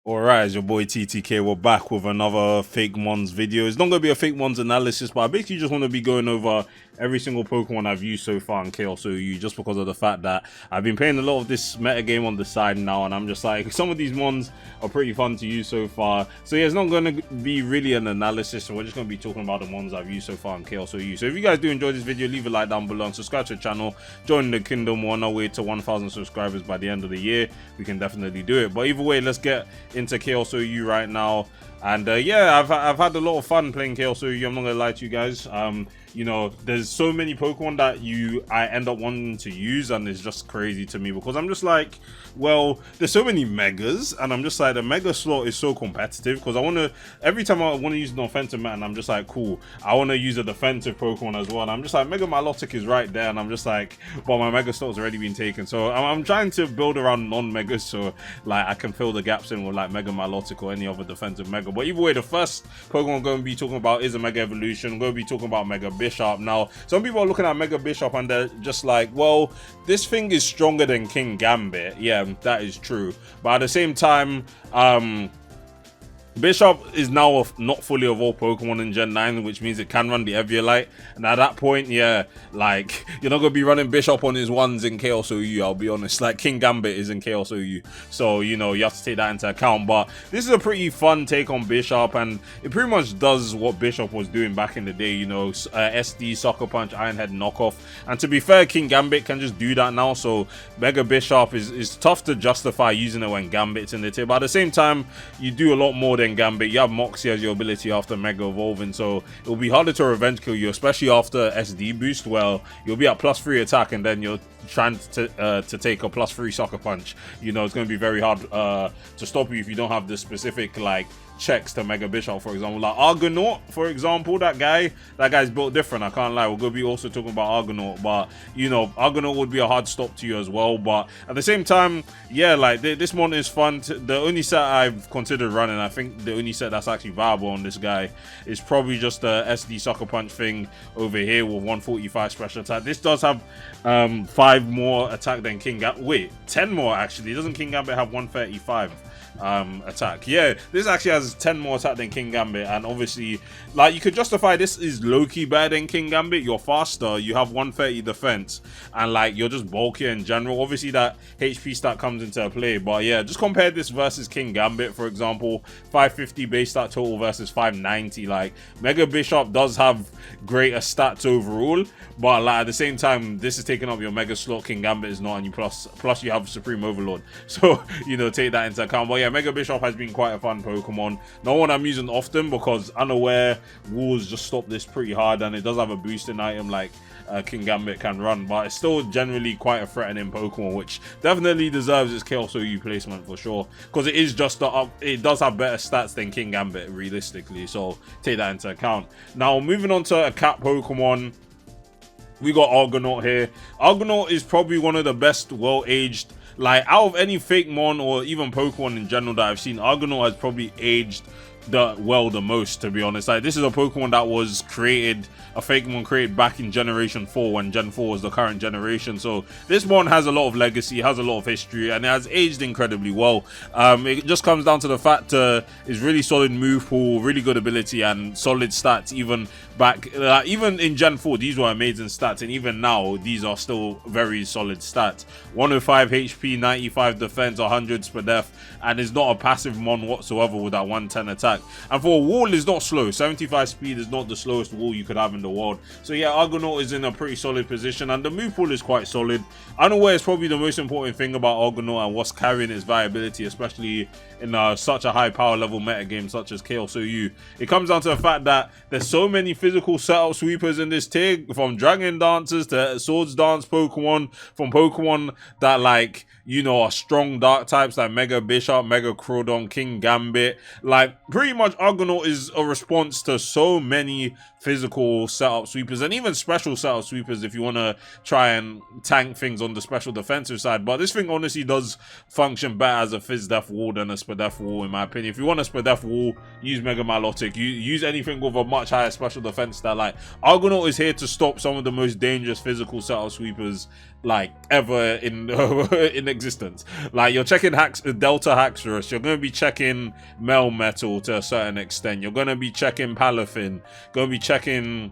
Alright, it's your boy TTK. We're back with another Fake Mons video. It's not going to be a Fake Mons analysis, but I basically just want to be going over every single Pokemon I've used so far in Chaos OU, just because of the fact that I've been playing a lot of this meta game on the side now, and I'm just like, some of these Mons are pretty fun to use so far. So yeah, it's not going to be really an analysis, so we're just going to be talking about the Mons I've used so far in Chaos OU. So if you guys do enjoy this video, leave a like down below and subscribe to the channel. Join the kingdom. We're on our way to 1,000 subscribers by the end of the year. We can definitely do it. But either way, let's get into Chaos OU right now. And yeah, I've had a lot of fun playing Chaos OU. I'm not gonna lie to you guys. You know, there's so many Pokemon that I end up wanting to use, and it's just crazy to me because I'm just like, well, there's so many Megas, and I'm just like, the Mega slot is so competitive because I want to, every time I want to use an offensive man, and I'm just like, cool, I want to use a defensive Pokemon as well, and I'm just like, Mega Milotic is right there, and I'm just like, but my Mega slot's already been taken, so I'm trying to build around non-Megas so like I can fill the gaps in with like Mega Milotic or any other defensive Mega. But either way, the first Pokemon I'm going to be talking about is a Mega Evolution. I'm going to be talking about Mega Bishop. Now, some people are looking at Mega Bishop and they're just like, well, this thing is stronger than King Gambit. Yeah, that is true. But at the same time, Bishop is now not fully evolved Pokemon in Gen 9, which means it can run the Eviolite. And at that point, yeah, like, you're not going to be running Bishop on his ones in Chaos OU, I'll be honest. Like, King Gambit is in Chaos OU. So, you know, you have to take that into account. But this is a pretty fun take on Bishop, and it pretty much does what Bishop was doing back in the day, you know, SD, Sucker Punch, Iron Head knockoff. And to be fair, King Gambit can just do that now. So, Mega Bishop is tough to justify using it when Gambit's in the tip. But at the same time, you do a lot more than Gambit. You have Moxie as your ability after Mega Evolving, so it'll be harder to revenge kill you, especially after SD boost. Well, you'll be at +3 attack and then you're trying to take a +3 Sucker Punch. You know, it's going to be very hard to stop you if you don't have the specific like checks to Mega Bishop, for example. Like Argonaut, for example, that guy's built different. I can't lie. We're going to be also talking about Argonaut, but you know, Argonaut would be a hard stop to you as well. But at the same time, yeah, like this one is fun. The only set I've considered running, I think the only set that's actually viable on this guy is probably just the SD Sucker Punch thing over here with 145 special attack. This does have 5 more attack than King Gambit. Wait, 10 more actually. Doesn't King Gambit have 135 attack? Yeah, this actually has 10 more attack than King Gambit, and obviously, like, you could justify this is low-key better than King Gambit. You're faster, you have 130 defense, and like, you're just bulkier in general. Obviously that HP stat comes into play, but yeah, just compare this versus King Gambit, for example. 550 base stat total versus 590. Like, Mega Bishop does have greater stats overall, but like, at the same time, this is taking up your Mega slot. King Gambit is not, and you plus you have Supreme Overlord, so you know, take that into account. But yeah, Mega Bishop has been quite a fun Pokemon. Not one I'm using often because Unaware Walls just stop this pretty hard, and it does have a boosting item like King Gambit can run, but it's still generally quite a threatening Pokemon, which definitely deserves its Chaos OU placement for sure, because it is just it does have better stats than King Gambit realistically, so take that into account. Now moving on to a cat Pokemon, we got Argonaut here. Argonaut is probably one of the best well-aged, like, out of any fake mon or even Pokemon in general that I've seen, Argonaut has probably aged the most, to be honest. Like, this is a Pokemon that was created, a fake mon created back in Generation 4 when Gen 4 was the current generation. So this one has a lot of legacy, has a lot of history, and it has aged incredibly well. It just comes down to the fact it's really solid move pool, really good ability, and solid stats. Even back, even in Gen 4, these were amazing stats, and even now, these are still very solid stats. 105 HP, 95 defense, 100 SPDF, and is not a passive mon whatsoever with that 110 attack. And for a wall, is not slow. 75 speed is not the slowest wall you could have in the world. So yeah, Argonaut is in a pretty solid position, and the move pool is quite solid. Unaware is probably the most important thing about Argonaut and what's carrying its viability, especially in such a high power level meta game such as Chaos OU. It comes down to the fact that there's so many physical setup sweepers in this tier, from Dragon Dancers to Swords Dance Pokemon, from Pokemon that, like, you know, are strong dark types like Mega Bishop, Mega Crawdon, King Gambit. Like, pretty much Argonaut is a response to so many physical setup sweepers, and even special setup sweepers if you want to try and tank things on the special defensive side. But this thing honestly does function better as a Fizz Def wall than a Spadef wall, in my opinion. If you want a Spadef wall, use Mega Milotic. You use anything with a much higher special defense that, like, Argonaut is here to stop some of the most dangerous physical setup sweepers like ever in in existence. Like, you're checking Delta Haxorus, you're going to be checking Melmetal to a certain extent, you're going to be checking Palafin, going to be checking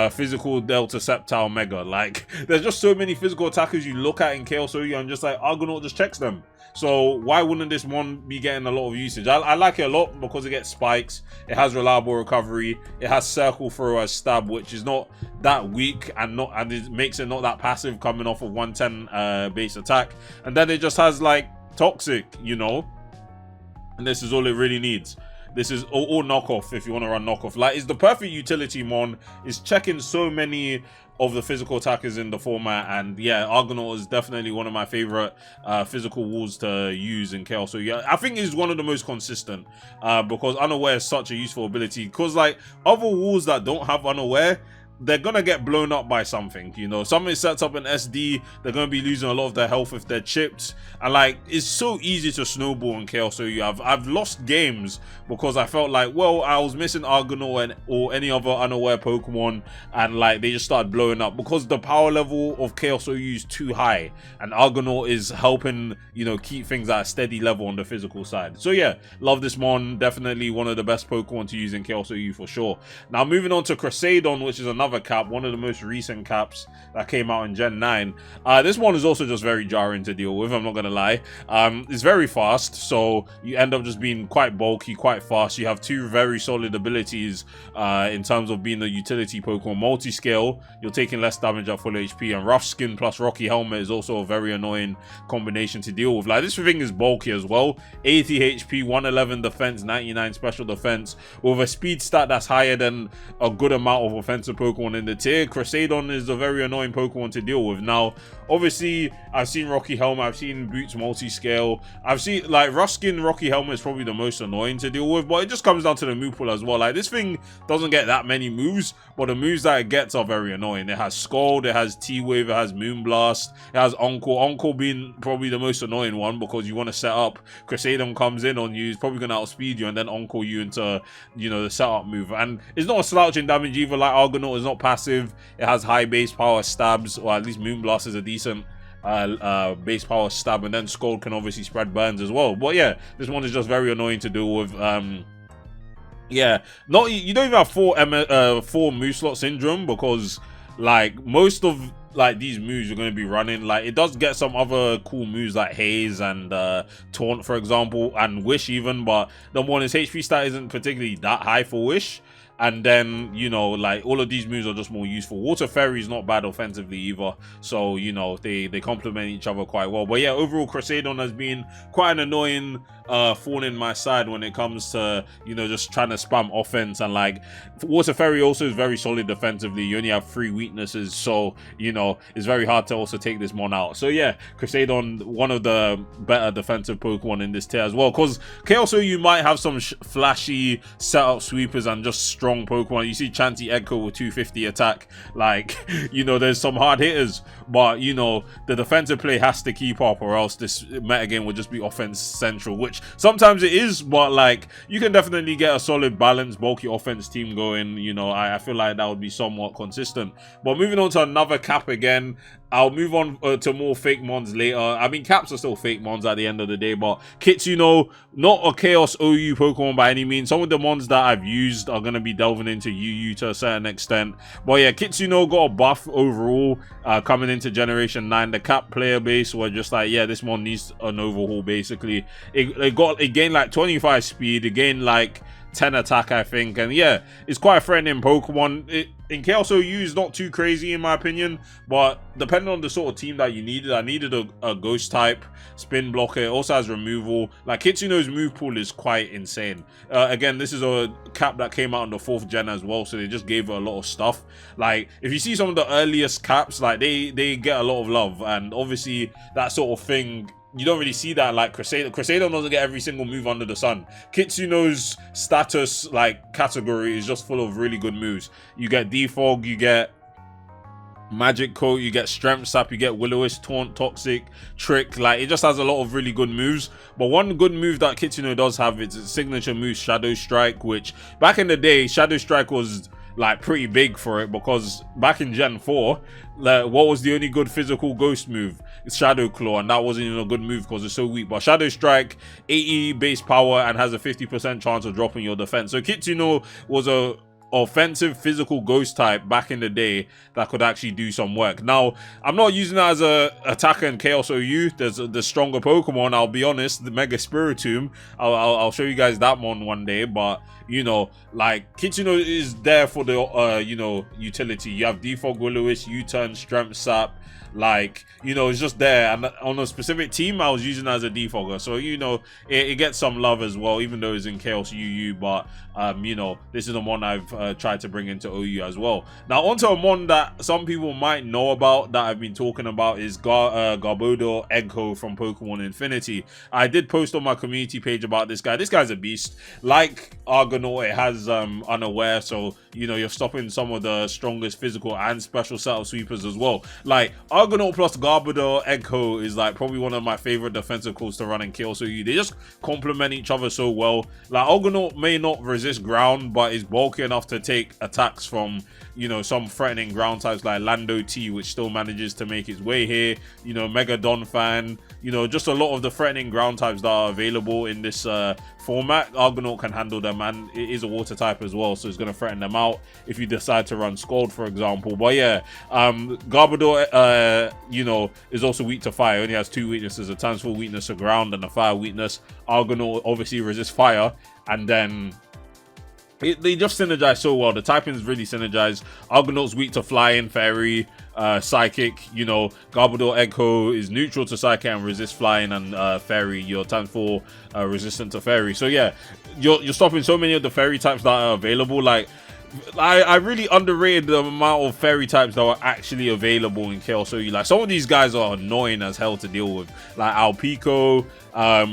physical Delta Sceptile Mega. Like, there's just so many physical attackers you look at in Chaos OU and just like, Argonaut just checks them. So why wouldn't this one be getting a lot of usage? I like it a lot because it gets spikes, it has reliable recovery, it has circle throw as stab, which is not that weak and it makes it not that passive coming off of 110 base attack, and then it just has like toxic, you know, and this is all it really needs. This is all knockoff if you want to run knockoff. Like, it's the perfect utility mon. It's checking so many of the physical attackers in the format, and yeah, Argonaut is definitely one of my favorite physical walls to use in Chaos. So yeah, I think it's one of the most consistent because Unaware is such a useful ability, because like other walls that don't have Unaware, they're gonna get blown up by something, you know. Something sets up an SD, they're gonna be losing a lot of their health if they're chipped, and like, it's so easy to snowball in Chaos. So I've lost games because I felt like, well, I was missing Argonaut or any other Unaware Pokemon, and like they just started blowing up because the power level of Chaos OU is too high, and Argonaut is helping, you know, keep things at a steady level on the physical side. So yeah, love this mon. Definitely one of the best Pokemon to use in Chaos OU for sure. Now moving on to Crusadon, which is another cap, one of the most recent caps that came out in Gen 9. This one is also just very jarring to deal with, I'm not gonna lie. It's very fast, so you end up just being quite bulky, quite fast. You have two very solid abilities in terms of being a utility Pokemon. Multi-scale, you're taking less damage at full HP, and Rough Skin plus Rocky Helmet is also a very annoying combination to deal with. Like, this thing is bulky as well. 80 HP, 111 defense, 99 special defense, with a speed stat that's higher than a good amount of offensive Pokemon in the tier. Crusadon is a very annoying Pokemon to deal with. Now, obviously, I've seen Rocky Helmet, I've seen Boots multi-scale, I've seen, like, Ruskin Rocky Helmet is probably the most annoying to deal with, but it just comes down to the move pool as well. Like, this thing doesn't get that many moves, but the moves that it gets are very annoying. It has Scald, it has T-Wave, it has Moonblast, it has Encore. Encore being probably the most annoying one, because you want to set up, Crusadon comes in on you, it's probably going to outspeed you and then Encore you into, you know, the setup move. And it's not a slouch in damage either. Like, Argonaut is not passive, it has high base power stabs, or at least Moonblast is a decent base power stab, and then Scald can obviously spread burns as well. But yeah, this one is just very annoying to deal with. Yeah, you don't even have four move slot syndrome, because like most of like these moves you're going to be running, like it does get some other cool moves like Haze and Taunt, for example, and Wish even, but the one is HP stat isn't particularly that high for Wish. And then, you know, like all of these moves are just more useful. Water Fairy is not bad offensively either, so you know they complement each other quite well. But yeah, overall Crusadon has been quite an annoying thorn in my side when it comes to, you know, just trying to spam offense. And like Water Fairy also is very solid defensively. You only have 3 weaknesses, so you know it's very hard to also take this mon out. So yeah, Crusadon, one of the better defensive Pokemon in this tier as well, because Chaos OU might have some flashy setup sweepers and just strong Pokemon. You see Chanty Echo with 250 attack, like, you know, there's some hard hitters, but you know the defensive play has to keep up, or else this metagame will just be offense central, which sometimes it is, but like you can definitely get a solid balanced bulky offense team going. You know, I feel like that would be somewhat consistent. But moving on to another cap again, I'll move on to more fake mons later. I mean, caps are still fake mons at the end of the day, but Kitsuno, not a Chaos OU Pokemon by any means. Some of the mons that I've used are going to be delving into UU to a certain extent. But yeah, Kitsuno got a buff overall coming into Generation 9. The cap player base were just like, yeah, this mon needs an overhaul basically. It gained like 25 speed, it gained like 10 attack, I think, and yeah, it's quite a threatening Pokemon. In Chaos OU is not too crazy in my opinion, but depending on the sort of team that you needed, I needed a ghost type spin blocker. It also has removal. Like Kitsuno's move pool is quite insane. Again, this is a cap that came out on the 4th gen as well, so they just gave it a lot of stuff. Like if you see some of the earliest caps, like they get a lot of love, and obviously that sort of thing you don't really see that. Like Crusadon doesn't get every single move under the sun. Kitsuno's status like category is just full of really good moves. You get Defog, you get Magic Coat, you get Strength Sap, you get Will-O-Wisp, Taunt, Toxic, Trick. Like it just has a lot of really good moves. But one good move that Kitsuno does have is its signature move, Shadow Strike, which back in the day, Shadow Strike was like pretty big for it, because back in Gen 4, what was the only good physical ghost move? It's Shadow Claw, and that wasn't even a good move because it's so weak. But Shadow Strike, 80 base power, and has a 50% chance of dropping your defense. So Kitsuno was a offensive physical ghost type back in the day that could actually do some work. Now, I'm not using that as a attacker in Chaos OU. There's the stronger Pokemon, I'll be honest, the Mega Spiritomb. I'll show you guys that one day, but you know, like, Kitsuno is there for the you know, utility. You have Defog, Will-O-Wisp, U-Turn, Strength Sap. Like, you know, it's just there. And on a specific team, I was using it as a defogger, so you know, it gets some love as well, even though it's in Chaos UU. But you know, this is the one I've tried to bring into OU as well. Now onto a mon that some people might know about, that I've been talking about, is Garbodor Eggco from Pokemon Infinity. I did post on my community page about this guy. This guy's a beast. Like Argonaut, it has Unaware, so you know, you're stopping some of the strongest physical and special setup sweepers as well. Like, Argonaut plus Garbodor Eggco is like probably one of my favorite defensive calls to run in Chaos OU. They just complement each other so well. Like, Argonaut may not resist ground, but is bulky enough to take attacks from, you know, some threatening ground types like Lando T, which still manages to make its way here. You know, Mega Donphan, you know, just a lot of the threatening ground types that are available in this format. Argonaut can handle them, and it is a water type as well, so it's going to threaten them out if you decide to run Scald, for example. But yeah, Garbodor, you know, is also weak to fire. It only has 2 weaknesses: a Transform weakness to ground and a fire weakness. Argonaut obviously resists fire, and then they just synergize so well. The typings really synergize. Argonaut's weak to flying, fairy, psychic. You know, Garbodor Eggco is neutral to psychic and resists flying, and fairy, your times 4 resistant to fairy. So yeah, you're stopping so many of the fairy types that are available. Like, I really underrated the amount of fairy types that are actually available in Chaos OU. Like, some of these guys are annoying as hell to deal with, like Alpico,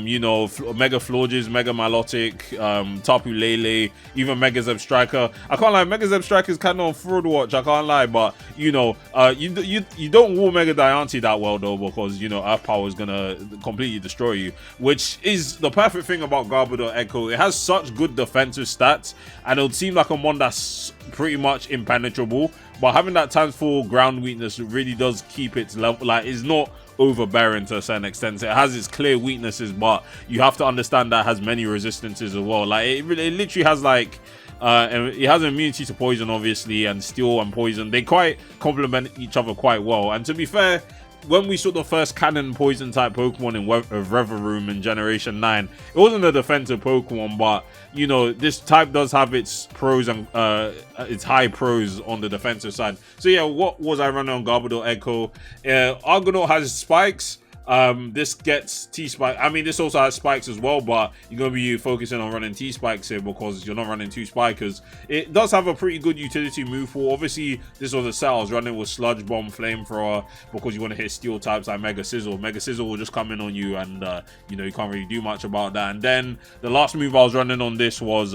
you know, Mega Florges, Mega Milotic, Tapu Lele, even Mega Zeb Striker. I can't lie, Mega Zeb Striker is kind of on fraud watch, I can't lie, but you know, you don't war Mega Diancie that well though, because you know, Earth Power is gonna completely destroy you, which is the perfect thing about Garbodor Eggco. It has such good defensive stats, and it would seem like a mon that's pretty much impenetrable, but having that times 4 ground weakness really does keep its level. Like, it's not overbearing to a certain extent. It has its clear weaknesses, but you have to understand that it has many resistances as well. Like, it literally has like it has immunity to poison, obviously, and steel and poison. They quite complement each other quite well. And to be fair, when we saw the first canon poison type Pokemon in Reverum in Generation 9, it wasn't a defensive Pokemon, but you know, this type does have its pros and its high pros on the defensive side. So yeah, what was I running on Garbodor Eggco? Argonaut has spikes. This gets T-Spike. I mean, this also has spikes as well, but you're going to be focusing on running T-Spikes here because you're not running 2 Spikers. It does have a pretty good utility move pool. Obviously, this was a set I was running with Sludge Bomb, Flamethrower, because you want to hit steel types like Mega Sizzle. Mega Sizzle will just come in on you, and you know, you can't really do much about that. And then the last move I was running on this was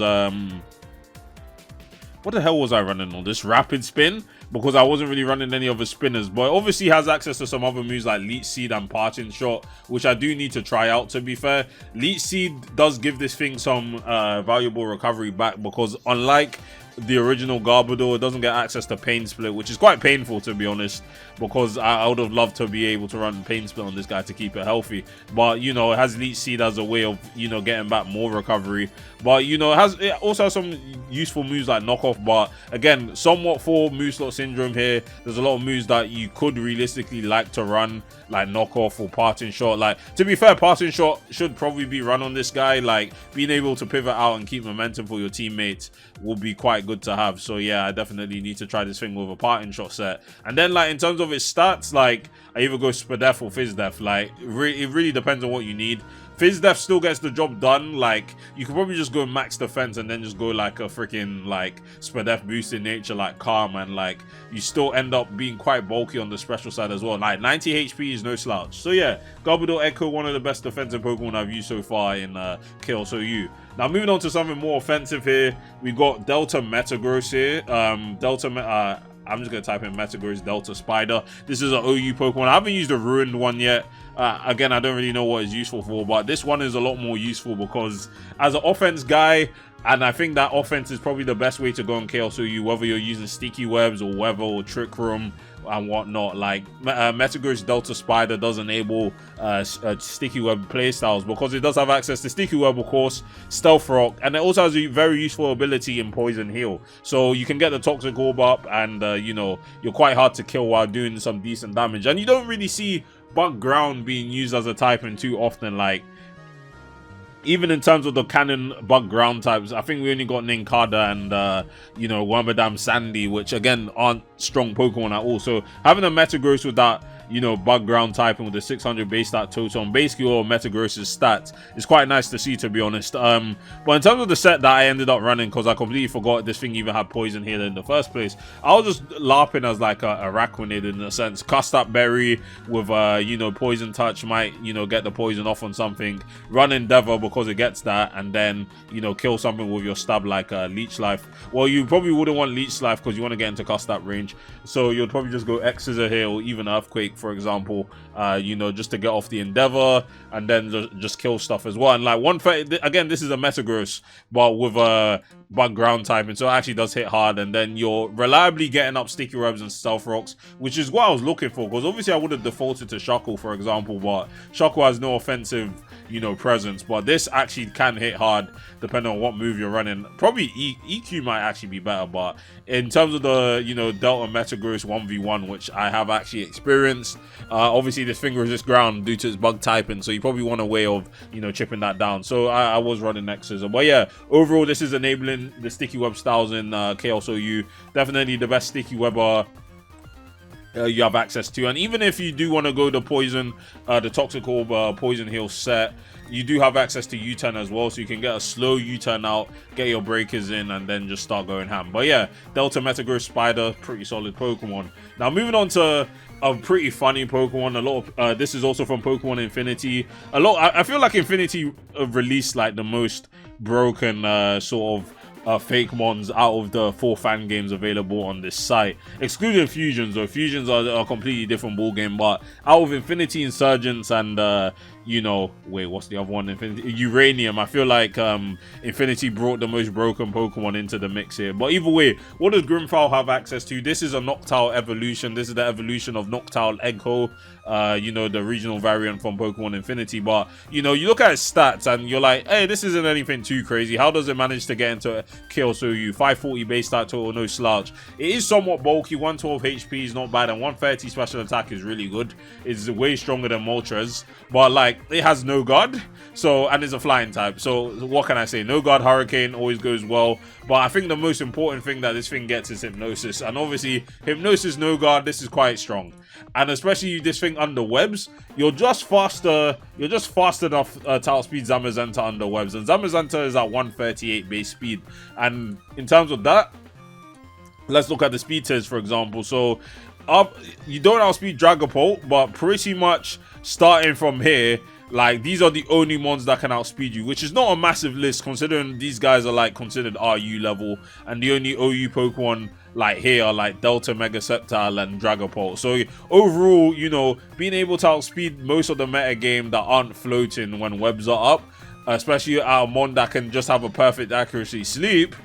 what the hell was I running on this? Rapid Spin, because I wasn't really running any other spinners, but it obviously has access to some other moves like Leech Seed and Parting Shot, which I do need to try out. To be fair, Leech Seed does give this thing some valuable recovery back, because unlike the original Garbodor, it doesn't get access to Pain Split, which is quite painful, to be honest, because I would have loved to be able to run Pain Split on this guy to keep it healthy. But you know, it has Leech Seed as a way of, you know, getting back more recovery. But you know, it also has some useful moves like Knockoff, but again, somewhat for move slot syndrome here. There's a lot of moves that you could realistically like to run, like Knockoff or Parting Shot. Like, to be fair, Parting Shot should probably be run on this guy. Like, being able to pivot out and keep momentum for your teammates will be quite good to have. So yeah, I definitely need to try this thing with a Parting Shot set. And then, like, in terms of its stats, like, I either go Spadef or Fizdef. Like, it really depends on what you need. Fizdef still gets the job done. Like, you could probably just go max defense and then just go like a freaking like Spadef boost in nature like Calm, and like you still end up being quite bulky on the special side as well. Like 90 HP is no slouch. So yeah, Garbodor Eggco, one of the best defensive Pokemon I've used so far in Chaos OU. Now moving on to something more offensive here, we got Delta Metagross here. I'm just going to type in Metagross Delta Spider. This is an OU Pokemon. I haven't used a Ruined one yet. Again, I don't really know what it's useful for, but this one is a lot more useful because as an offense guy, And I think that offense is probably the best way to go in Chaos OU, whether you're using sticky webs or weather or trick room and whatnot. Like Metagross Delta Spider does enable sticky web playstyles because it does have access to sticky web, of course, stealth rock, and it also has a very useful ability in poison heal. So you can get the toxic orb up, and you know, you're quite hard to kill while doing some decent damage. And you don't really see bug ground being used as a typing too often. Like, even in terms of the canon bug ground types, I think we only got Nincada and, you know, Wormadam Sandy, which again aren't strong Pokemon at all. So having a Metagross with that, you know, bug ground typing with the 600 base stat total on basically all Metagross's stats is quite nice to see, to be honest. But in terms of the set that I ended up running, because I completely forgot this thing even had poison here in the first place, I was just LARPing as like a Araquanid in a sense. Cast up berry with you know, poison touch might, you know, get the poison off on something. Run Endeavor because it gets that, and then, you know, kill something with your stab like Leech Life. Well, you probably wouldn't want Leech Life because you want to get into cast up range, so you'll probably just go X Scissor here or even Earthquake, for example, you know, just to get off the Endeavor and then just kill stuff as well. And like 130, again, this is a Metagross but with a bug ground typing, so it actually does hit hard, and then you're reliably getting up sticky webs and stealth rocks, which is what I was looking for, because obviously I would have defaulted to Shuckle, for example, but Shuckle has no offensive, you know, presence, but this actually can hit hard depending on what move you're running. Probably EQ might actually be better, but in terms of the, you know, Delta Metagross 1v1, which I have actually experienced, obviously this thing resists ground due to its bug typing, so you probably want a way of, you know, chipping that down. So I was running X Scissor, but yeah, overall this is enabling the sticky web styles in Chaos OU. Definitely the best sticky webber you have access to. And even if you do want to go the poison, the toxic orb poison heal set, you do have access to U-turn as well, so you can get a slow U-turn out, get your breakers in, and then just start going ham. But yeah, Delta Metagross Spider, pretty solid Pokemon. Now moving on to a pretty funny Pokemon. A lot of this is also from Pokemon Infinity. I feel like Infinity released like the most broken sort of fake mons out of the 4 fan games available on this site, excluding fusions. Though fusions are a completely different ball game, but out of Infinity Insurgents and you know, wait, what's the other one? Infinity Uranium. I feel like Infinity brought the most broken Pokemon into the mix here. But either way, what does Grimfowl have access to? This is a Noctowl evolution. This is the evolution of Noctowl Eggho, you know, the regional variant from Pokemon Infinity. But, you know, you look at its stats and you're like, hey, this isn't anything too crazy. How does it manage to get into Chaos OU? 540 base stat total, no slouch. It is somewhat bulky. 112 HP is not bad, and 130 special attack is really good. It's way stronger than Moltres, but like, it has no guard, so, and it's a flying type, so what can I say? No guard Hurricane always goes well, but I think the most important thing that this thing gets is Hypnosis, and obviously Hypnosis, no guard, this is quite strong. And especially this thing under webs, you're just fast enough to outspeed Zamazenta under webs, and Zamazenta is at 138 base speed. And in terms of that, let's look at the speed tiers, for example. So you don't outspeed Dragapult, but pretty much starting from here, like, these are the only ones that can outspeed you, which is not a massive list considering these guys are like considered RU level, and the only OU Pokemon like here are like Delta, Mega Sceptile, and Dragapult. So overall, you know, being able to outspeed most of the meta game that aren't floating when webs are up, especially our mon that can just have a perfect accuracy sleep,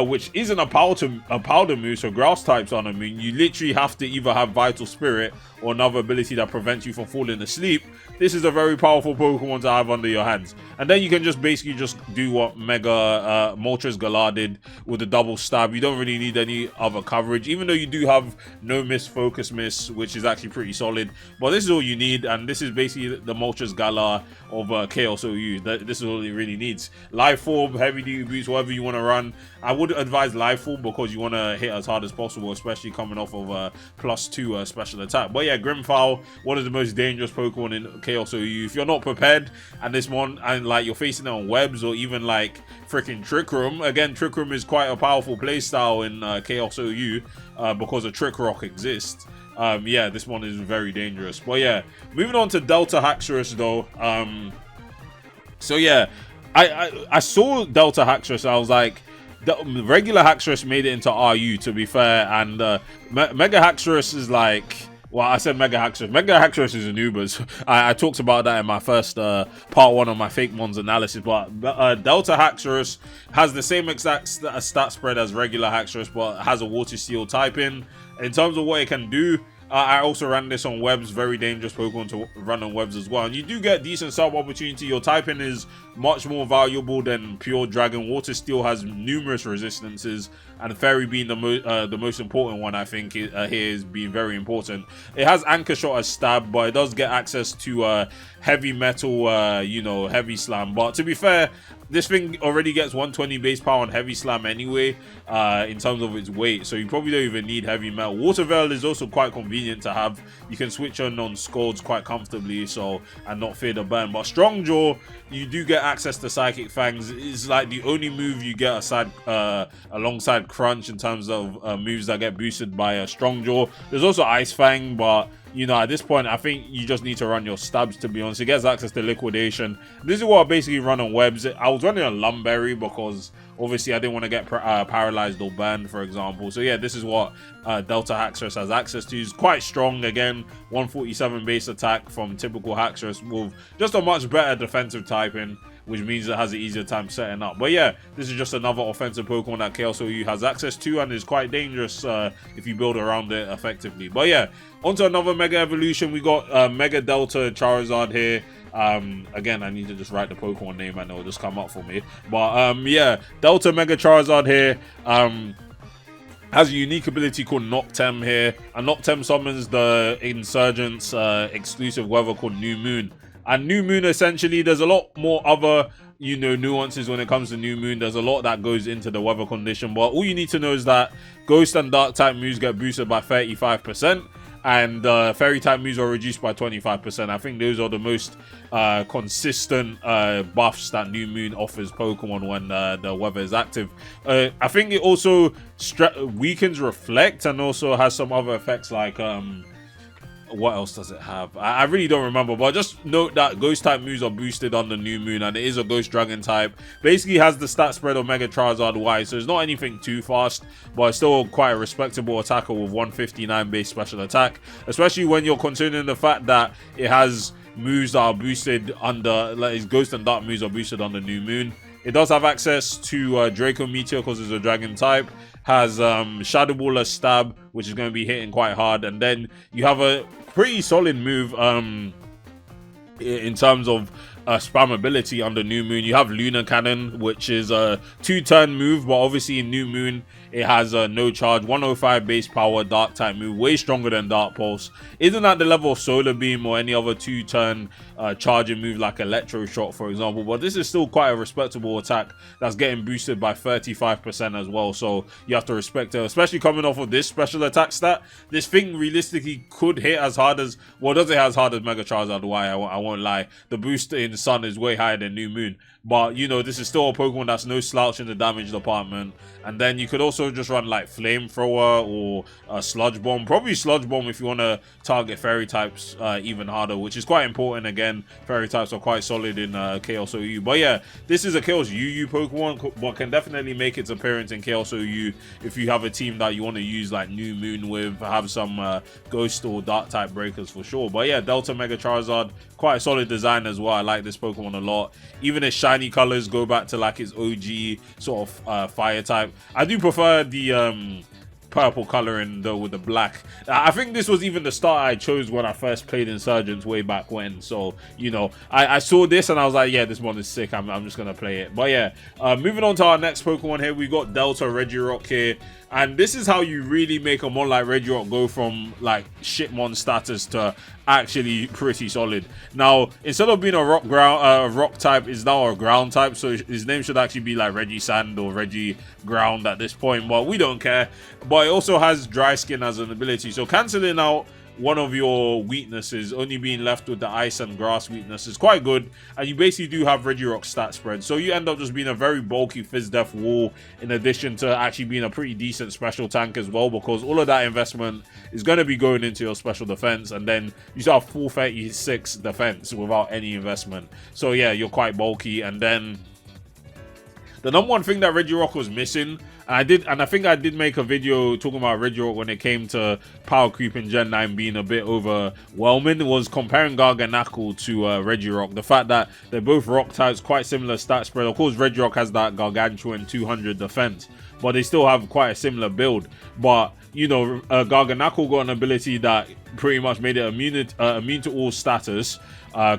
which isn't a powder move, so grass types aren't immune. You literally have to either have Vital Spirit or another ability that prevents you from falling asleep. This is a very powerful Pokemon to have under your hands. And then you can just basically just do what Mega Moltres Galar did with the double stab. You don't really need any other coverage, even though you do have no miss, focus miss, which is actually pretty solid. But this is all you need, and this is basically the Moltres Galar of Chaos OU. This is all it really needs. Live Form, heavy duty boots, whatever you want to run. I would advise Live Form because you want to hit as hard as possible, especially coming off of +2 special attack. But yeah, Grimfowl, one of the most dangerous Pokemon in Chaos OU. If you're not prepared and this one, and like you're facing it on webs or even like freaking Trick Room, again, Trick Room is quite a powerful playstyle in Chaos OU because a Trick Rock exists. Yeah, this one is very dangerous. But yeah, moving on to Delta Haxorus though. So yeah, I saw Delta Haxorus, I was like, the regular Haxorus made it into RU, to be fair, and Mega Haxorus is like Well, I said Mega Haxorus. Mega Haxorus is an Ubers. I talked about that in my first part one of my Fake Mons analysis. But Delta Haxorus has the same exact stat spread as regular Haxorus, but has a Water Steel typing. In terms of what it can do, I also ran this on webs. Very dangerous Pokemon to run on webs as well. And you do get decent sub opportunity. Your typing is much more valuable than pure Dragon. Water Steel has numerous resistances, and Fairy being the most important one, I think, here is being very important. It has Anchor Shot as stab, but it does get access to heavy metal, you know, heavy slam. But to be fair, this thing already gets 120 base power on heavy slam anyway, in terms of its weight, so you probably don't even need heavy metal. Water Veil is also quite convenient to have. You can switch on Scalds quite comfortably, so, and not fear the burn. But Strong Jaw, you do get access to Psychic Fangs. It's like the only move you get alongside Crunch in terms of moves that get boosted by a Strong Jaw. There's also Ice Fang, but you know, at this point, I think you just need to run your stabs, to be honest. It gets access to Liquidation. This is what I basically run on webs. I was running a Lumberry because obviously I didn't want to get paralyzed or burned, for example. So yeah, this is what Delta Haxorus has access to. It's quite strong, again, 147 base attack from typical Haxorus with just a much better defensive typing, which means it has an easier time setting up. But yeah, this is just another offensive Pokemon that Chaos OU has access to, and is quite dangerous if you build around it effectively. But yeah, onto another Mega Evolution. We got Mega Delta Charizard here. Again, I need to just write the Pokemon name and it'll just come up for me. But yeah, Delta Mega Charizard here. Has a unique ability called Noctem here, and Noctem summons the Insurgents exclusive weather called New Moon. And New Moon, essentially, there's a lot more other, you know, nuances when it comes to New Moon. There's a lot that goes into the weather condition, but all you need to know is that Ghost and Dark type moves get boosted by 35%, and Fairy type moves are reduced by 25%. I think those are the most consistent buffs that New Moon offers Pokemon when the weather is active. I think it also weakens Reflect, and also has some other effects like what else does it have? I really don't remember, but just note that Ghost type moves are boosted on the New Moon, and it is a Ghost Dragon type. Basically has the stat spread of Mega Charizard Y, so it's not anything too fast, but it's still quite a respectable attacker with 159 base special attack, especially when you're considering the fact that it has moves that are boosted under, like its Ghost and Dark moves are boosted on the New Moon. It does have access to Draco Meteor because it's a Dragon type. Has Shadow Ball as stab, which is going to be hitting quite hard. And then you have a pretty solid move in terms of spam ability under New Moon. You have Lunar Cannon, which is a 2-turn move, but obviously in New Moon it has no charge, 105 base power, Dark type move, way stronger than Dark Pulse. Isn't at the level of Solar Beam or any other 2-turn charging move like Electro Shot, for example, but this is still quite a respectable attack that's getting boosted by 35% as well, so you have to respect it, especially coming off of this special attack stat. This thing realistically could hit as hard as, well, doesn't hit as hard as Mega Charizard Y, I won't lie. The boost in Sun is way higher than New Moon, but you know, this is still a Pokemon that's no slouch in the damage department. And then you could also just run like Flamethrower or Sludge Bomb. Probably Sludge Bomb if you want to target Fairy types even harder, which is quite important. Again, Fairy types are quite solid in Chaos OU. But yeah, this is a Chaos UU Pokemon, but can definitely make its appearance in Chaos OU if you have a team that you want to use like New Moon with, have some Ghost or Dark type breakers for sure. But yeah, Delta Mega Charizard, quite a solid design as well. I like this Pokemon a lot. Even its shiny colors go back to like its OG sort of fire type. I do prefer the purple coloring though with the black. I think this was even the start I chose when I first played Insurgents way back when, so you know, I saw this and I was like, yeah, this one is sick, I'm just gonna play it. But yeah, moving on to our next Pokemon here, we got Delta Regirock here. And this is how you really make a mon like Regirock go from like shitmon status to actually pretty solid. Now, instead of being a rock type, is now a ground type. So his name should actually be like Regisand or Regiground at this point, but we don't care. But it also has Dry Skin as an ability, so cancelling out one of your weaknesses, only being left with the ice and grass weakness, is quite good. And you basically do have Regirock's stat spread, so you end up just being a very bulky Fizz Def wall, in addition to actually being a pretty decent special tank as well, because all of that investment is going to be going into your special defense, and then you still have 436 defense without any investment. So yeah, you're quite bulky. And then the number one thing that Regirock was missing, I think I did make a video talking about Regirock when it came to power creep in Gen 9 being a bit overwhelming. It was comparing Garganacl to Regirock. The fact that they're both rock types, quite similar stat spread. Of course, Regirock has that gargantuan 200 defense, but they still have quite a similar build. But, you know, Garganacl got an ability that pretty much made it immune to all status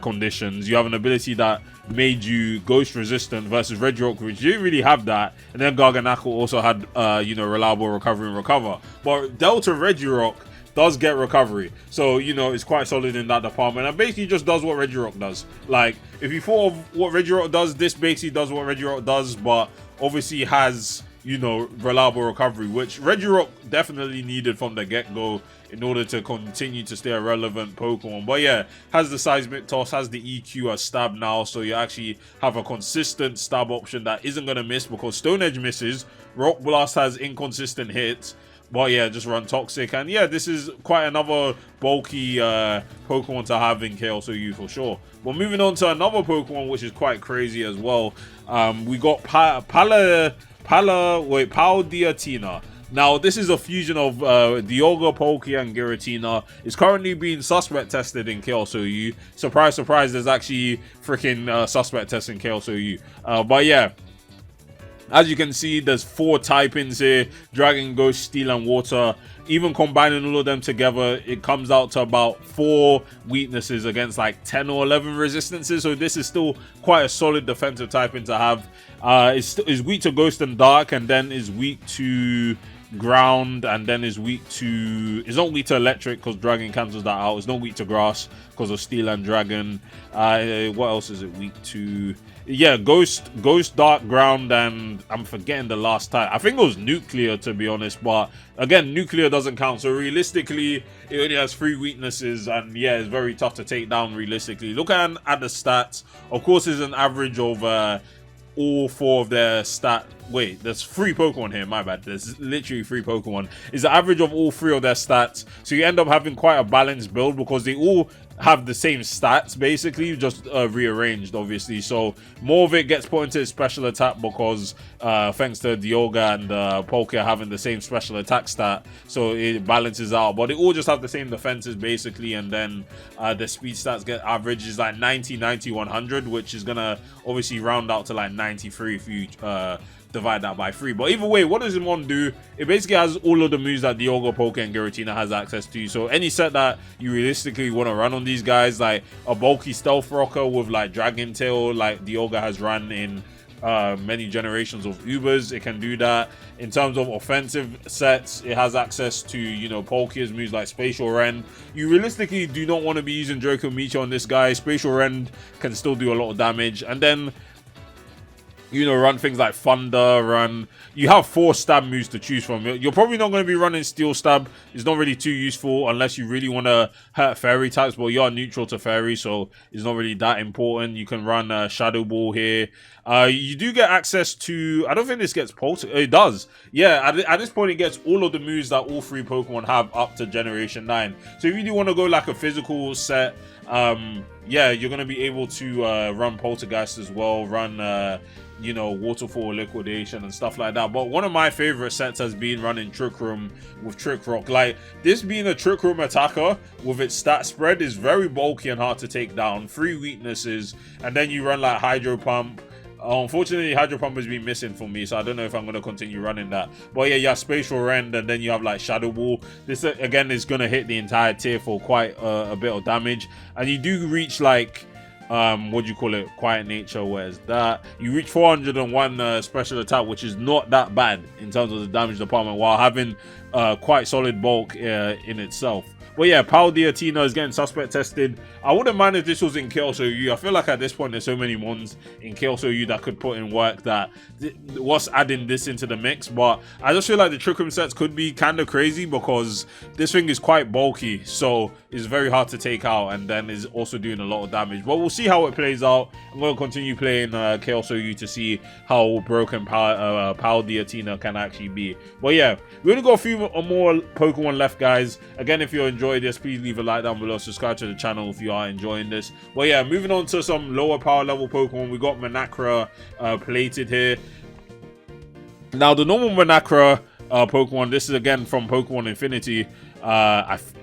conditions. You have an ability that made you ghost resistant versus Regirock, which didn't really have that. And then Garganacl also had, you know, reliable recovery and recover. But Delta Regirock does get recovery, so you know it's quite solid in that department, and basically just does what Regirock does. Like, if you thought of what Regirock does, this basically does what Regirock does, but obviously has, you know, reliable recovery, which Regirock definitely needed from the get-go in order to continue to stay a relevant Pokemon. But yeah, has the Seismic Toss, has the EQ as stab now, so you actually have a consistent stab option that isn't going to miss, because Stone Edge misses, Rock Blast has inconsistent hits. But yeah, just run Toxic, and yeah, this is quite another bulky Pokemon to have in Chaos OU for sure. But moving on to another Pokemon which is quite crazy as well, we got Paldeatina. Now, this is a fusion of Dialga, Palkia, and Giratina. It's currently being suspect tested in Chaos OU. Surprise, surprise, there's actually freaking suspect tests in Chaos OU. But yeah, as you can see, there's 4 typings here: Dragon, Ghost, Steel, and Water. Even combining all of them together, it comes out to about 4 weaknesses against like 10 or 11 resistances. So this is still quite a solid defensive typing to have. It's weak to Ghost and Dark, and then is weak to Ground, and then is weak to... It's not weak to Electric because Dragon cancels that out. It's not weak to Grass because of Steel and Dragon. What else is it weak to? Yeah, Ghost, Dark, Ground, and I'm forgetting the last type. I think it was Nuclear, to be honest, but again, Nuclear doesn't count. So realistically, it only has 3 weaknesses, and yeah, it's very tough to take down realistically. Look at the stats. Of course, it's an average of all 4 of their stat. Wait, there's 3 Pokemon here, my bad. There's literally 3 Pokemon. It's the average of all 3 of their stats. So you end up having quite a balanced build because they all have the same stats, basically, just rearranged, obviously. So more of it gets put into special attack because thanks to Dialga and Palkia having the same special attack stat, so it balances out. But they all just have the same defenses, basically, and then the speed stats get averages like 90, 90, 100, which is gonna obviously round out to like 93 if you divide that by 3. But either way, what does Hitmon do? It basically has all of the moves that Dialga, Palkia, and Giratina has access to. So any set that you realistically want to run on these guys, like a bulky Stealth Rocker with like Dragon Tail, like Dialga has run in many generations of Ubers, it can do that. In terms of offensive sets, it has access to, you know, Palkia's moves like Spatial Rend. You realistically do not want to be using Draco Meteor on this guy. Spatial Rend can still do a lot of damage, and then, you know, run things like Thunder, you have 4 stab moves to choose from. You're probably not going to be running Steel Stab. It's not really too useful unless you really want to hurt Fairy types, but you are neutral to Fairy, so it's not really that important. You can run Shadow Ball here. You do get access to... I don't think this gets Pulse. It does. Yeah, at this point, it gets all of the moves that all 3 Pokemon have up to Generation 9. So if you do want to go like a physical set, yeah, you're going to be able to run Poltergeist as well, run... you know, Waterfall, Liquidation, and stuff like that. But one of my favorite sets has been running Trick Room with Trick Rock. Like, this being a Trick Room attacker with its stat spread is very bulky and hard to take down. 3 weaknesses, and then you run like Hydro Pump. Unfortunately, Hydro Pump has been missing for me, so I don't know if I'm going to continue running that. But yeah, you have Spatial Rend, and then you have like Shadow Ball. This again is going to hit the entire tier for quite a bit of damage, and you do reach like what do you call it, Quiet Nature. Where's that? You reach 401 special attack, which is not that bad in terms of the damage department, while having quite solid bulk in itself. But yeah, Paldeatina is getting suspect tested. I wouldn't mind if this was in Chaos OU. I feel like at this point there's so many mons in Chaos OU that could put in work that what's adding this into the mix. But I just feel like the Trick Room sets could be kind of crazy because this thing is quite bulky, so it's very hard to take out, and then is also doing a lot of damage. But we'll see how it plays out. I'm going to continue playing Chaos OU to see how broken Paldeatina can actually be. But yeah, we're going to go a few more Pokemon left, guys. Again, if you're enjoying this, please leave a like down below, subscribe to the channel if you are enjoying this. But yeah, moving on to some lower power level Pokemon, we got Manakra plated here. Now, the normal Manakra Pokemon, this is again from Pokemon Infinity.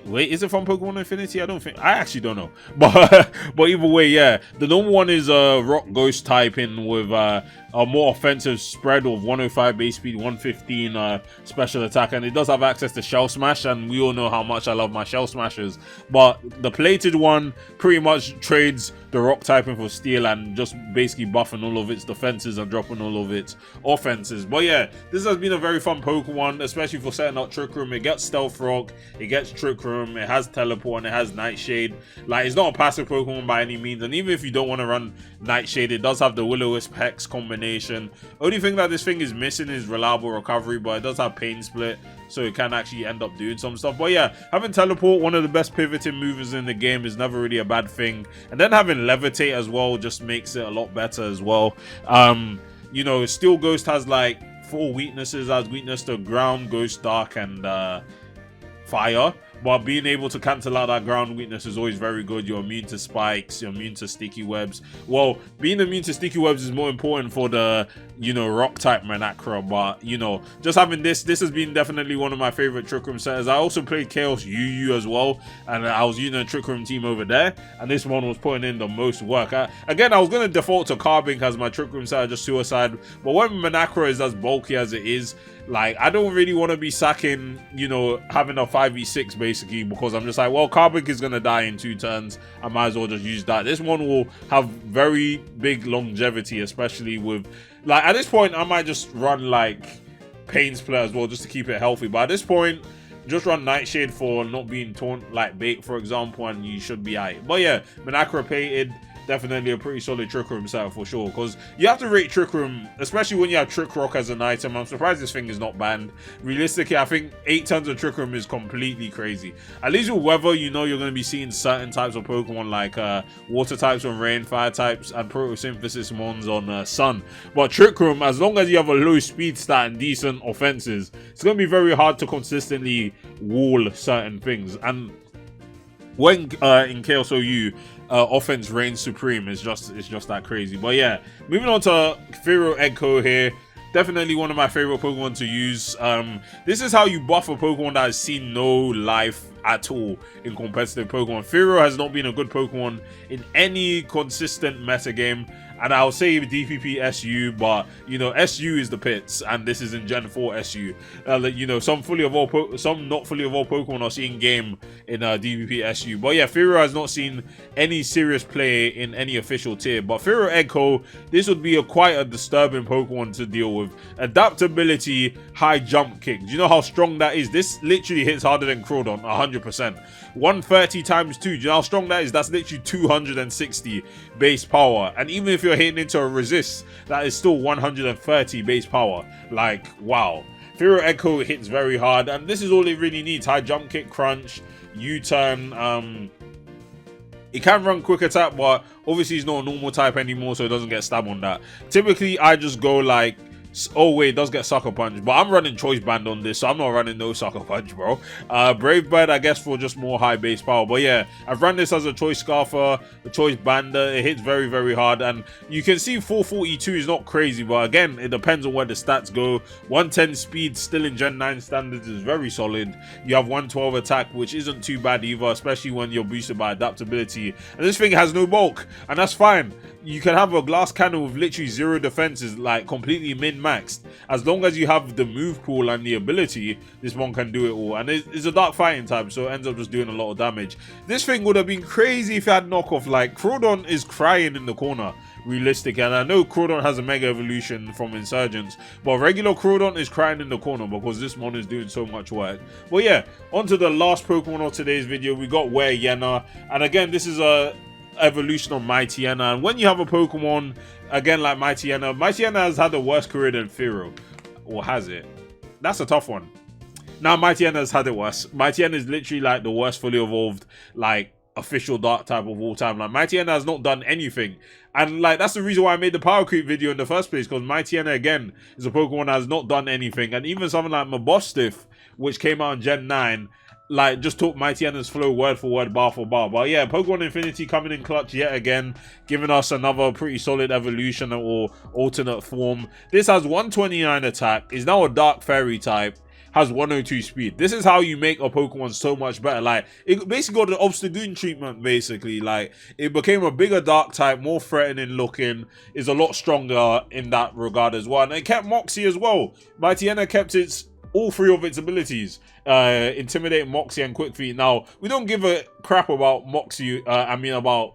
Wait, is it from Pokemon Infinity? I actually don't know. But either way, yeah. The normal one is Rock Ghost typing with a more offensive spread of 105 base speed, 115 special attack, and it does have access to Shell Smash, and we all know how much I love my Shell Smashers. But the plated one pretty much trades the rock typing for steel and just basically buffing all of its defenses and dropping all of its offenses. But yeah, this has been a very fun Pokemon, especially for setting up Trick Room. It gets Stealth Rock, it gets Trick Room, it has Teleport, and it has Nightshade. Like, it's not a passive Pokemon by any means, and even if you don't want to run Nightshade, it does have the Will-O-Wisp Hex combination. Only thing that this thing is missing is reliable recovery, but it does have Pain Split, so it can actually end up doing some stuff. But yeah, having Teleport, one of the best pivoting movers in the game, is never really a bad thing. And then having Levitate as well just makes it a lot better as well. You know, Steel Ghost has like 4 weaknesses. Has weakness to Ground, Ghost, Dark, and Fire. But being able to cancel out that ground weakness is always very good. You're immune to spikes, you're immune to sticky webs. Well, being immune to sticky webs is more important for the, you know, rock type Manakra. But, you know, just having this has been definitely one of my favorite Trick Room setters. I also played Chaos UU as well, and I was using a Trick Room team over there, and this one was putting in the most work. Again, I was going to default to Carbink as my Trick Room setter, just Suicide. But when Manakra is as bulky as it is, like, I don't really want to be sacking, you know, having a 5v6 basically, because I'm just like, well, Carbink is going to die in 2 turns. I might as well just use that. This one will have very big longevity, especially with, like, at this point, I might just run, like, Pain Split as well, just to keep it healthy. But at this point, just run Nightshade for not being torn, like bait, for example, and you should be alright. But yeah, Manakra painted, definitely a pretty solid Trick Room setup for sure, because you have to rate Trick Room, especially when you have Trick Rock as an item. I'm surprised this thing is not banned. Realistically, I think 8 tons of Trick Room is completely crazy. At least with weather, you know you're going to be seeing certain types of Pokemon like water types on rain, fire types, and photosynthesis mons on sun. But Trick Room, as long as you have a low speed stat and decent offenses, it's going to be very hard to consistently wall certain things. And when in Chaos OU, offense reigns supreme, it's just that crazy. But yeah, moving on to Fearow Echo here. Definitely one of my favorite Pokemon to use. This is how you buff a Pokemon that has seen no life at all in competitive Pokemon. Fearow has not been a good Pokemon in any consistent metagame, and I'll say DPP SU, but you know, SU is the pits, and this is in Gen 4 SU. You know, some not fully evolved Pokemon are seeing game in DPP SU. But yeah, Fearow has not seen any serious play in any official tier. But Fearow Echo, this would be quite a disturbing Pokemon to deal with. Adaptability, high jump kick. Do you know how strong that is? This literally hits harder than Crawdon, 100%. 130 times 2. Do you know how strong that is? That's literally 260 base power. And even if you're hitting into a resist, that is still 130 base power. Like, wow. Fearow Echo hits very hard, and this is all it really needs. High jump kick, crunch, U-turn. It can run quick attack, but obviously he's not a normal type anymore, so it doesn't get stabbed on that. Typically, I just go like, oh wait, it does get Sucker Punch, but I'm running Choice Band on this, so I'm not running no Sucker Punch, bro. Brave Bird, I guess, for just more high base power. But yeah, I've run this as a Choice Scarfer, a Choice Bander. It hits very, very hard, and you can see 442 is not crazy, but again, it depends on where the stats go. 110 speed still in Gen 9 standards is very solid. You have 112 attack, which isn't too bad either, especially when you're boosted by adaptability. And this thing has no bulk, and that's fine. You can have a glass cannon with literally 0 defenses, like completely min-maxed. As long as you have the move pool and the ability, this one can do it all. And it's a dark fighting type, so it ends up just doing a lot of damage. This thing would have been crazy if it had knockoff. Like, Crawdon is crying in the corner, realistic. And I know Crawdon has a Mega Evolution from Insurgents, but regular Crawdon is crying in the corner because this one is doing so much work. But yeah, on to the last Pokemon of today's video. We got Weyena. And again, this is a evolution of Mightyena, and when you have a Pokemon again like Mightyena has had a worse career than Fearow, or has it? That's a tough one. Now Mightyena has had it worse. Mightyena is literally like the worst fully evolved like official dark type of all time. Like, Mightyena has not done anything, and like that's the reason why I made the power creep video in the first place, because Mightyena again is a Pokemon that has not done anything. And even something like Mabostiff, which came out in Gen 9, like just took Mighty Enna's flow word for word, bar for bar. But yeah, Pokemon Infinity coming in clutch yet again, giving us another pretty solid evolution or alternate form. This has 129 attack, is now a Dark Fairy type, has 102 speed. This is how you make a Pokemon so much better. Like, it basically got the Obstagoon treatment, basically. Like, it became a bigger Dark type, more threatening looking, is a lot stronger in that regard as well. And it kept Moxie as well. Mighty Enna kept all three of its abilities. Intimidate, Moxie, and Quick Feet. Now, we don't give a crap about Moxie, about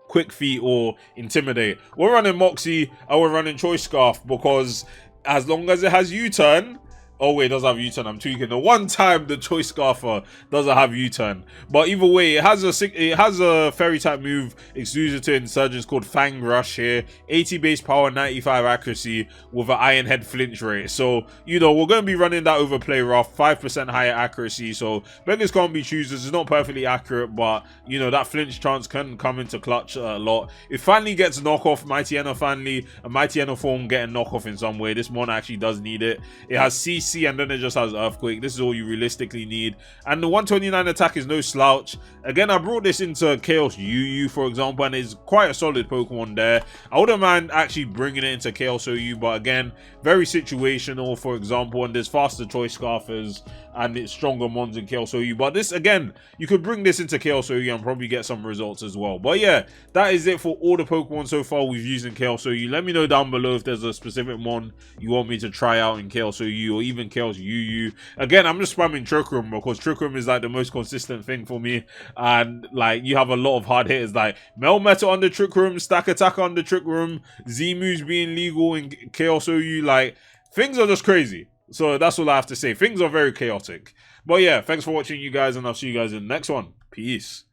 Quick Feet or Intimidate. We're running Moxie and we're running Choice Scarf because as long as it has U-turn, oh wait, it does have U-turn. I'm tweaking. The one time the Choice Scarfer doesn't have U-turn, but either way, it has a Fairy type move exclusive to Insurgents called Fang Rush here. 80 base power, 95 accuracy with an Iron Head flinch rate. So you know we're going to be running that over Play Rough, 5% higher accuracy. So beggars can't be choosers. It's not perfectly accurate, but you know that flinch chance can come into clutch a lot. It finally gets knockoff. Mighty Enna finally, a Mighty Enna form getting knockoff in some way. This one actually does need it. It has CC and then it just has Earthquake. This is all you realistically need. And the 129 attack is no slouch. Again, I brought this into Chaos UU, for example, and it's quite a solid Pokemon there. I wouldn't mind actually bringing it into Chaos OU, but again, very situational, for example, and there's faster Choice Scarfers and it's stronger mons in Chaos OU. But this, again, you could bring this into Chaos OU and probably get some results as well. But yeah, that is it for all the Pokemon so far we've used in Chaos OU. Let me know down below if there's a specific mon you want me to try out in Chaos OU or even Chaos UU. Again, I'm just spamming Trick Room because Trick Room is like the most consistent thing for me. And like you have a lot of hard hitters like Melmetal on the Trick Room, Stack Attacker on the Trick Room, Z-Moves being legal in Chaos OU. Like, things are just crazy. So that's all I have to say. Things are very chaotic. But yeah, thanks for watching, you guys, and I'll see you guys in the next one. Peace.